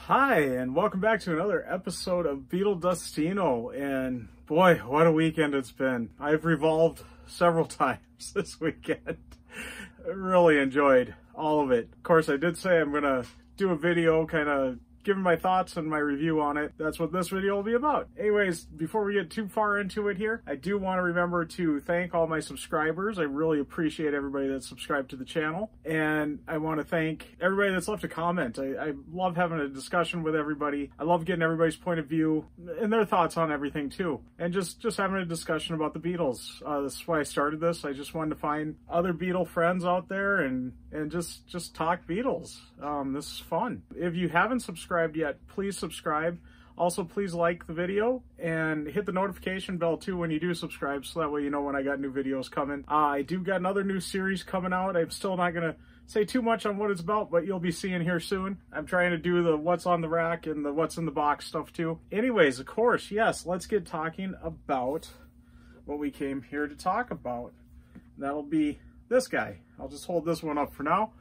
Hi, and welcome back to another episode of Beatle Dustino. And boy, what a weekend it's been. I've revolved several times this weekend. I really enjoyed all of it. Of course, I did say I'm going to do a video kind of giving my thoughts and my review on it. That's what this video will be about. Anyways, before we get too far into it here, I do want to remember to thank all my subscribers. I really appreciate everybody that's subscribed to the channel. And I want to thank everybody that's left a comment. I love having a discussion with everybody. I love getting everybody's point of view and their thoughts on everything too. And just having a discussion about the Beatles. This is why I started this. I just wanted to find other Beatle friends out there and just talk Beatles. This is fun. If you haven't subscribed yet, please subscribe. Also, please like the video and hit the notification bell too when you do subscribe, so that way you know when I got new videos coming. I do got another new series coming out. I'm still not gonna say too much on what it's about, but you'll be seeing here soon. I'm trying to do the what's on the rack and the what's in the box stuff too. Anyways, of course, yes, let's get talking about what we came here to talk about. That'll be this guy. I'll just hold this one up for now.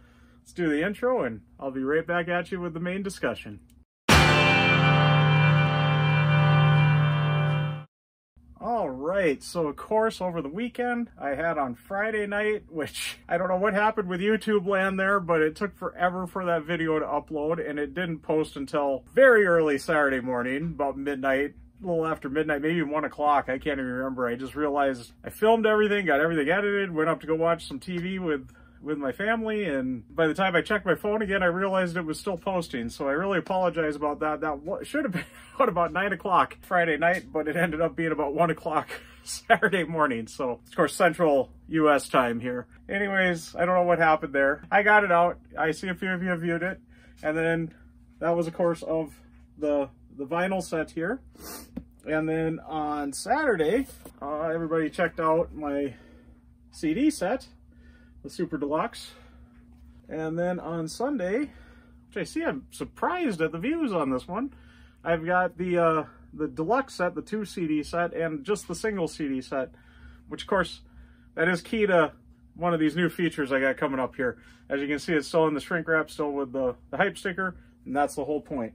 Let's do the intro and I'll be right back at you with the main discussion. All right, so of course over the weekend I had on Friday night, which I don't know what happened with YouTube land there, but it took forever for that video to upload and it didn't post until very early Saturday morning, about midnight. A little after midnight, maybe 1 o'clock. I can't even remember. I just realized I filmed everything, got everything edited, went up to go watch some TV with my family, and by the time I checked my phone again, I realized it was still posting. So I really apologize about that. That should have been out about 9 o'clock Friday night, but it ended up being about 1 o'clock Saturday morning. So, of course, Central U.S. time here. Anyways, I don't know what happened there. I got it out. I see a few of you have viewed it. And then that was, of course, of the vinyl set here. And then on Saturday, everybody checked out my CD set, the Super Deluxe. And then on Sunday, which I see, I'm surprised at the views on this one. I've got the deluxe set, the 2 CD set, and just the single CD set, which of course, that is key to one of these new features I got coming up here. As you can see, it's still in the shrink wrap, still with the hype sticker, and that's the whole point.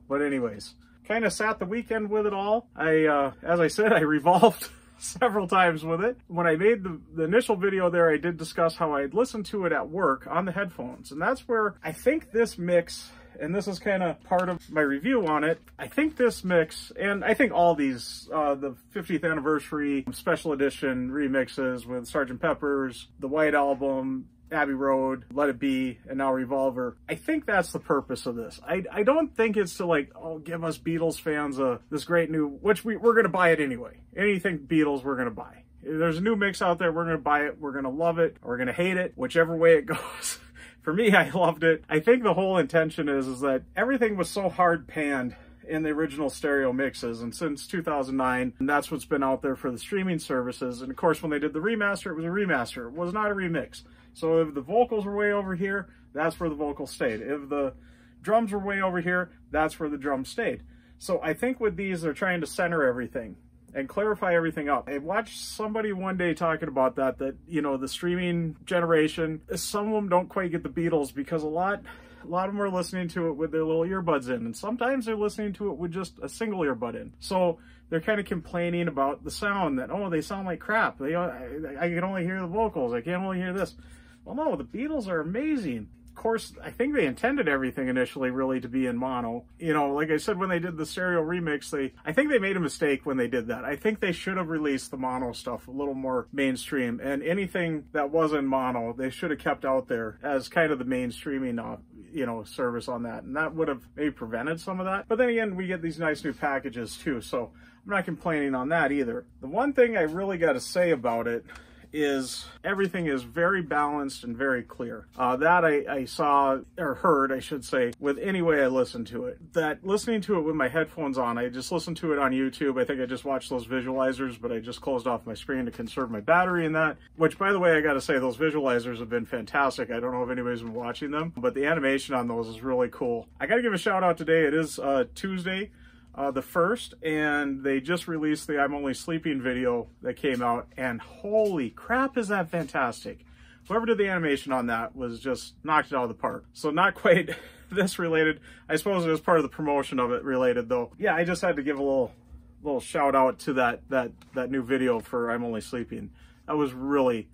But anyways, kind of sat the weekend with it all. As I said, I revolved several times with it. When I made the initial video there, I did discuss how I'd listened to it at work on the headphones. And that's where I think this mix, and this is kind of part of my review on it, I think this mix, and I think all these, the 50th anniversary special edition remixes with Sgt. Pepper's, the White Album, Abbey Road, Let It Be, and now Revolver. I think that's the purpose of this. I don't think it's to like, oh, give us Beatles fans this great new, which we're going to buy it anyway. Anything Beatles, we're going to buy. If there's a new mix out there, we're going to buy it. We're going to love it. Or we're going to hate it, whichever way it goes. For me, I loved it. I think the whole intention is that everything was so hard panned in the original stereo mixes, and since 2009, and that's what's been out there for the streaming services. And of course, when they did the remaster, it was a remaster. It was not a remix. So if the vocals were way over here, that's where the vocals stayed. If the drums were way over here, that's where the drums stayed. So I think with these, they're trying to center everything and clarify everything up. I watched somebody one day talking about that, you know, the streaming generation, some of them don't quite get the Beatles because a lot of them are listening to it with their little earbuds in, and sometimes they're listening to it with just a single earbud in. So they're kind of complaining about the sound, that, oh, they sound like crap. I can only hear the vocals. I can't only hear this. Well, no, the Beatles are amazing. Of course, I think they intended everything initially really to be in mono. You know, like I said, when they did the stereo remix, I think they made a mistake when they did that. I think they should have released the mono stuff a little more mainstream, and anything that wasn't mono, they should have kept out there as kind of the mainstreaming, you know, service on that. And that would have maybe prevented some of that. But then again, we get these nice new packages too, so I'm not complaining on that either. The one thing I really got to say about it is everything is very balanced and very clear. That I saw, or heard, I should say, with any way I listened to it. That listening to it with my headphones on, I just listened to it on YouTube. I think I just watched those visualizers, but I just closed off my screen to conserve my battery in that. Which, by the way, I gotta say, those visualizers have been fantastic. I don't know if anybody's been watching them, but the animation on those is really cool. I gotta give a shout out today. It is Tuesday, the 1st, and they just released the I'm Only Sleeping video that came out, and holy crap is that fantastic. Whoever did the animation on that was just knocked it out of the park. So not quite this related. I suppose it was part of the promotion of it related, though. Yeah, I just had to give a little shout out to that new video for I'm Only Sleeping. That was really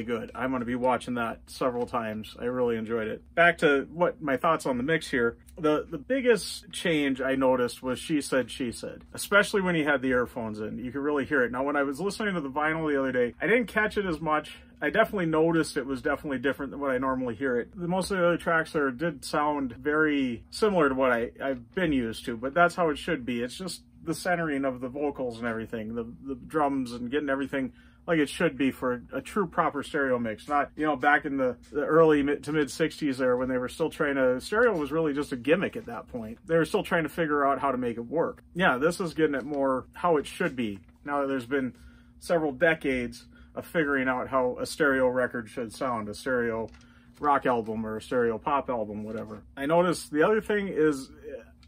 good. I'm going to be watching that several times. I really enjoyed it. Back to what my thoughts on the mix here. The biggest change I noticed was She Said, She Said, especially when he had the earphones in. You could really hear it. Now, when I was listening to the vinyl the other day, I didn't catch it as much. I definitely noticed it was definitely different than what I normally hear it. Most of the other tracks there did sound very similar to what I've been used to, but that's how it should be. It's just the centering of the vocals and everything, the drums and getting everything like it should be for a true proper stereo mix. Not, you know, back in the early to mid 60s there when they were still trying to, stereo was really just a gimmick at that point. They were still trying to figure out how to make it work. Yeah, this is getting it more how it should be. Now that there's been several decades of figuring out how a stereo record should sound, a stereo rock album or a stereo pop album, whatever. I noticed the other thing is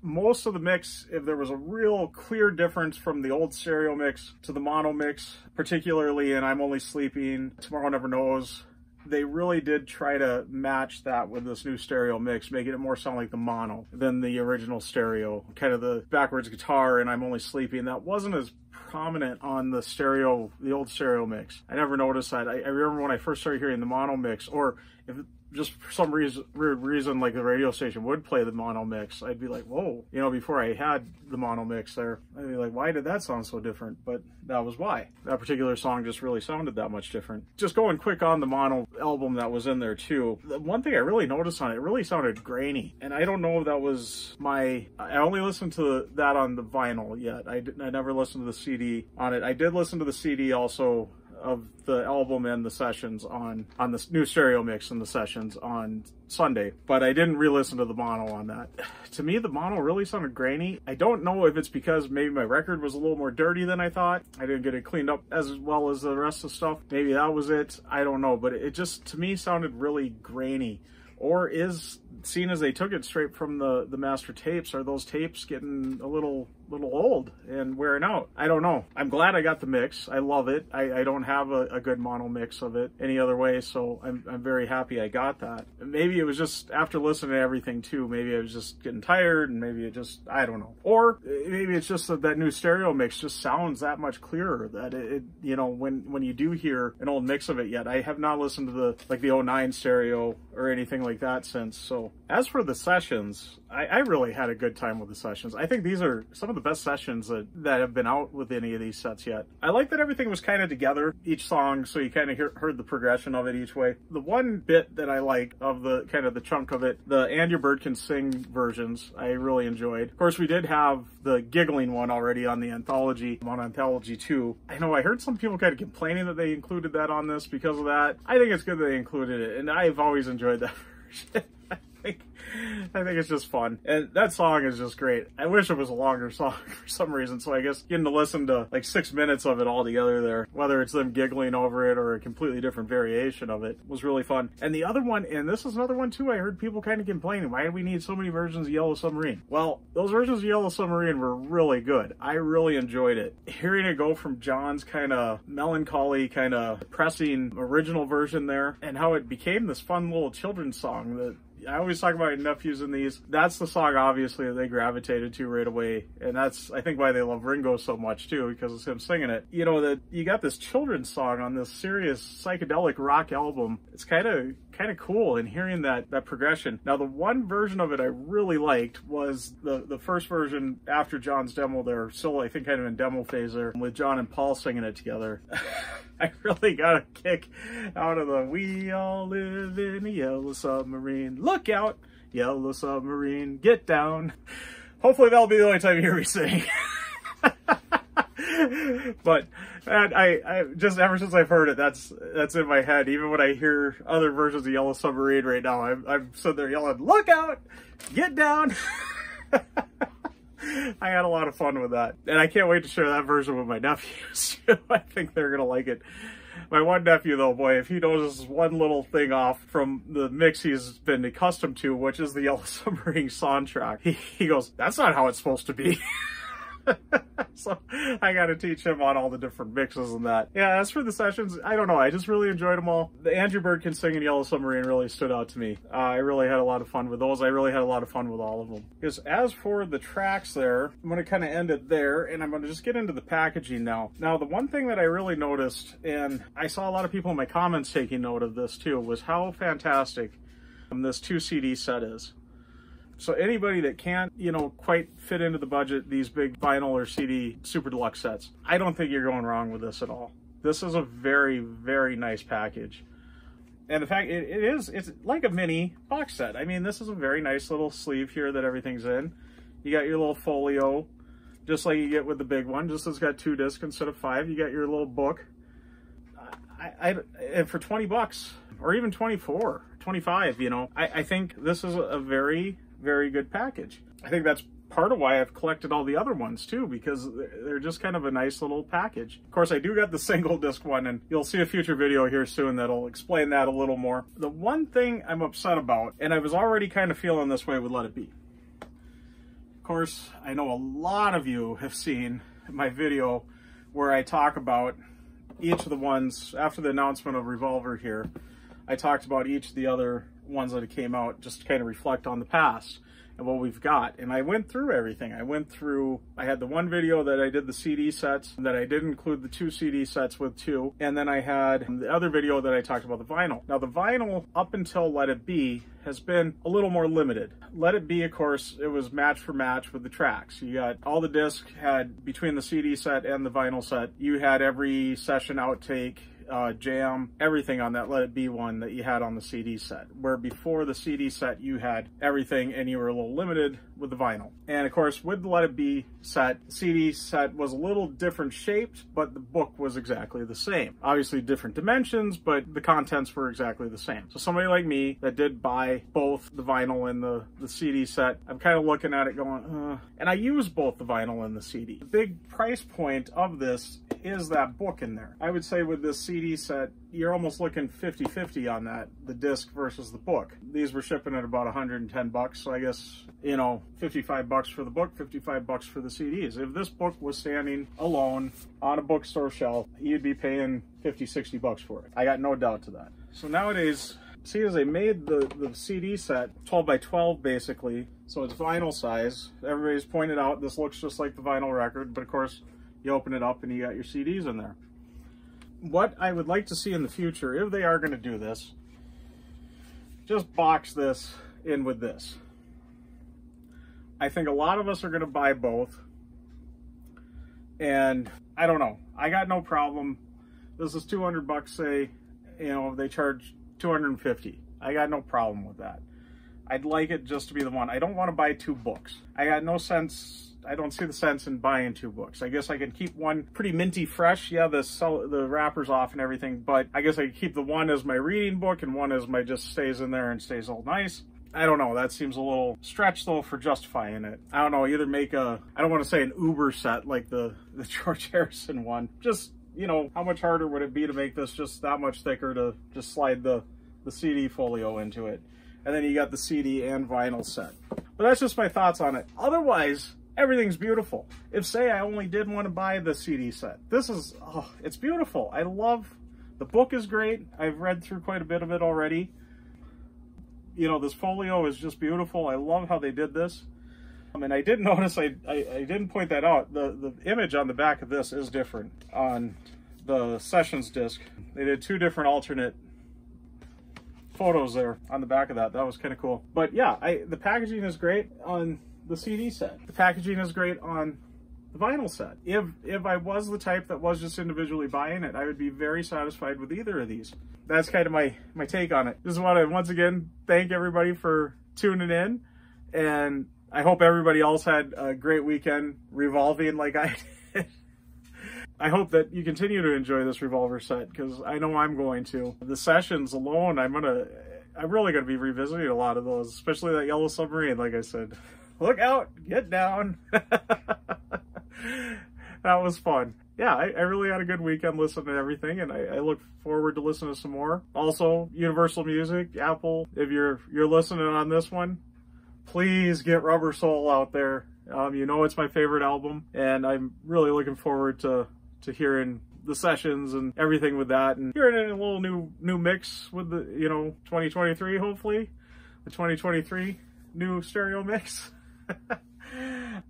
most of the mix, if there was a real clear difference from the old stereo mix to the mono mix, particularly in I'm Only Sleeping, Tomorrow Never Knows, they really did try to match that with this new stereo mix, making it more sound like the mono than the original stereo. Kind of the backwards guitar and I'm Only Sleeping, that wasn't as prominent on the stereo, the old stereo mix. I never noticed that. I remember when I first started hearing the mono mix, or if just for some weird reason, like the radio station would play the mono mix, I'd be like, whoa, you know, before I had the mono mix there, I'd be like, why did that sound so different? But that was why. That particular song just really sounded that much different. Just going quick on the mono album that was in there too, the one thing I really noticed on it, it really sounded grainy. And I don't know if that was I only listened to that on the vinyl yet. I never listened to the CD on it. I did listen to the CD also of the album and the sessions on the new stereo mix and the sessions on Sunday, but I didn't re-listen to the mono on that. To me, the mono really sounded grainy. I don't know if it's because maybe my record was a little more dirty than I thought. I didn't get it cleaned up as well as the rest of the stuff. Maybe that was it. I don't know, but it just, to me, sounded really grainy. Or is, seeing as they took it straight from the master tapes, are those tapes getting a little old and wearing out? I don't know. I'm glad I got the mix. I love it. I don't have a good mono mix of it any other way, so I'm very happy I got that. Maybe it was just after listening to everything too, maybe I was just getting tired, and maybe it just, I don't know. Or maybe it's just that new stereo mix just sounds that much clearer, that it you know, when you do hear an old mix of it yet. I have not listened to the 09 stereo or anything like that since. So as for the sessions, I really had a good time with the sessions. I think these are some of the best sessions that have been out with any of these sets yet. I like that everything was kind of together, each song, so you kind of heard the progression of it each way. The one bit that I like of the kind of the chunk of it, the And Your Bird Can Sing versions, I really enjoyed. Of course, we did have the giggling one already on the anthology, on Anthology 2. I know I heard some people kind of complaining that they included that on this because of that. I think it's good that they included it, and I've always enjoyed that version. I think it's just fun. And that song is just great. I wish it was a longer song for some reason, so I guess getting to listen to like 6 minutes of it all together there, whether it's them giggling over it or a completely different variation of it, was really fun. And the other one, and this is another one too, I heard people kind of complaining, why do we need so many versions of Yellow Submarine? Well, those versions of Yellow Submarine were really good. I really enjoyed it. Hearing it go from John's kind of melancholy, kind of depressing original version there, and how it became this fun little children's song that I always talk about nephews in these. That's the song, obviously, that they gravitated to right away. And that's, I think, why they love Ringo so much, too, because it's him singing it. You know, that you got this children's song on this serious psychedelic rock album. It's kind of cool, and hearing that progression. Now, the one version of it I really liked was the first version after John's demo there, still, I think, kind of in demo phase there, with John and Paul singing it together. I really got a kick out of the "We all live in a yellow submarine. Look out, yellow submarine, get down." Hopefully that'll be the only time you hear me sing. But I just, ever since I've heard it, that's in my head. Even when I hear other versions of Yellow Submarine right now, I'm sitting there yelling, "Look out, get down." I had a lot of fun with that, and I can't wait to share that version with my nephews. I think they're gonna like it. My one nephew, though, boy, if he notices one little thing off from the mix he's been accustomed to, which is the Yellow Submarine soundtrack, he goes, "That's not how it's supposed to be." So I got to teach him on all the different mixes and that. Yeah, as for the sessions, I don't know. I just really enjoyed them all. The Andrew Bird Can Sing and Yellow Submarine really stood out to me. I really had a lot of fun with those. I really had a lot of fun with all of them. Because as for the tracks there, I'm going to kind of end it there, and I'm going to just get into the packaging now. Now, the one thing that I really noticed, and I saw a lot of people in my comments taking note of this too, was how fantastic this 2 CD set is. So anybody that can't, you know, quite fit into the budget, these big vinyl or CD super deluxe sets, I don't think you're going wrong with this at all. This is a very, very nice package. And the fact it's like a mini box set. I mean, this is a very nice little sleeve here that everything's in. You got your little folio, just like you get with the big one, just it's got 2 discs instead of 5. You got your little book. And for 20 bucks, or even 24, 25, you know, I think this is a very, very good package. I think that's part of why I've collected all the other ones too, because they're just kind of a nice little package. Of course, I do got the single disc one, and you'll see a future video here soon that'll explain that a little more. The one thing I'm upset about, and I was already kind of feeling this way with Let It Be. Of course, I know a lot of you have seen my video where I talk about each of the ones after the announcement of Revolver here. I talked about each of the other ones that came out just to kind of reflect on the past and what we've got. And I went through everything. I had the one video that I did the CD sets, that I did include the 2 CD sets with 2. And then I had the other video that I talked about the vinyl. Now the vinyl, up until Let It Be, has been a little more limited. Let It Be, of course, it was match for match with the tracks. You got all the discs had, between the CD set and the vinyl set, you had every session outtake, jam, everything on that Let It Be one that you had on the CD set, where before the CD set you had everything and you were a little limited with the vinyl. And of course, with the Let It Be set, the CD set was a little different shaped, but the book was exactly the same. Obviously different dimensions, but the contents were exactly the same. So somebody like me that did buy both the vinyl and the CD set, I'm kind of looking at it going, and I use both the vinyl and the CD. The big price point of this is that book in there. I would say with this CD set, you're almost looking 50-50 on that, the disc versus the book. These were shipping at about 110 bucks, so I guess, you know, 55 bucks for the book, 55 bucks for the CDs. If this book was standing alone on a bookstore shelf, you'd be paying 50-60 bucks for it. I got no doubt to that. So nowadays, see, as they made the CD set 12 by 12 basically, so it's vinyl size. Everybody's pointed out this looks just like the vinyl record, but of course you open it up and you got your CDs in there. What I would like to see in the future, if they are going to do this, just box this in with this. I think a lot of us are going to buy both, and I don't know, I got no problem. This is 200 bucks, say, you know, they charge 250. I got no problem with that. I'd like it just to be the one. I don't want to buy 2 books. I got no sense, I don't see the sense in buying 2 books. I guess I can keep one pretty minty fresh. Yeah, the wrapper's off and everything, but I guess I could keep the one as my reading book and one as my just stays in there and stays all nice. I don't know, that seems a little stretch though for justifying it. I don't know, either make a, I don't want to say an Uber set like the George Harrison one. Just, you know, how much harder would it be to make this just that much thicker to just slide the CD folio into it? And then you got the CD and vinyl set. But that's just my thoughts on it. Otherwise, everything's beautiful. If, say, I only did want to buy the CD set, this is, oh, it's beautiful. I love, the book is great. I've read through quite a bit of it already. You know, this folio is just beautiful. I love how they did this. And I did notice, I didn't point that out, the image on the back of this is different on the Sessions disc. They did 2 different alternate photos there on the back of that. That was kind of cool. But yeah, the packaging is great on the CD set. The packaging is great on the vinyl set. If I was the type that was just individually buying it, I would be very satisfied with either of these. That's kind of my take on it. Just want to once again thank everybody for tuning in, and I hope everybody else had a great weekend revolving like I did. I hope that you continue to enjoy this Revolver set, because I know I'm going to. The Sessions alone, I'm really gonna be revisiting a lot of those, especially that Yellow Submarine, like I said. Look out, get down. That was fun. Yeah, I really had a good weekend listening to everything, and I look forward to listening to some more. Also, Universal Music, Apple, if you're listening on this one, please get Rubber Soul out there You know it's my favorite album, and I'm really looking forward to hearing the sessions and everything with that, and hearing it in a little new mix with the, you know, 2023, hopefully. The 2023 new stereo mix.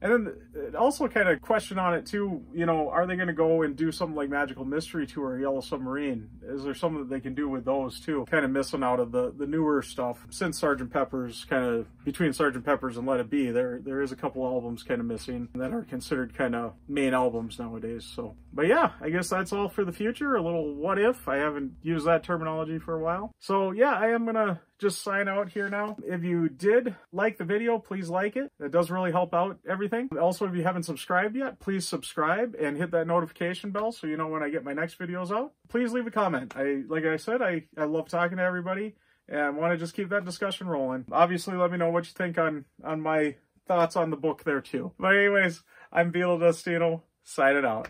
And then also kind of question on it too, you know, are they going to go and do something like Magical Mystery Tour or Yellow Submarine? Is there something that they can do with those too? Kind of missing out of the newer stuff. Since Sgt. Pepper's, kind of between Sgt. Pepper's and Let It Be, there is a couple albums kind of missing that are considered kind of main albums nowadays. So, but yeah, I guess that's all for the future. A little what if. I haven't used that terminology for a while. So yeah, I am gonna just sign out here now. If you did like the video, please like it. That does really help out everything. Also, if you haven't subscribed yet, please subscribe and hit that notification bell so you know when I get my next videos out. Please leave a comment. Like I said, I love talking to everybody and want to just keep that discussion rolling. Obviously, let me know what you think on my thoughts on the book there too. But anyways, I'm Beatles Destino, signing out.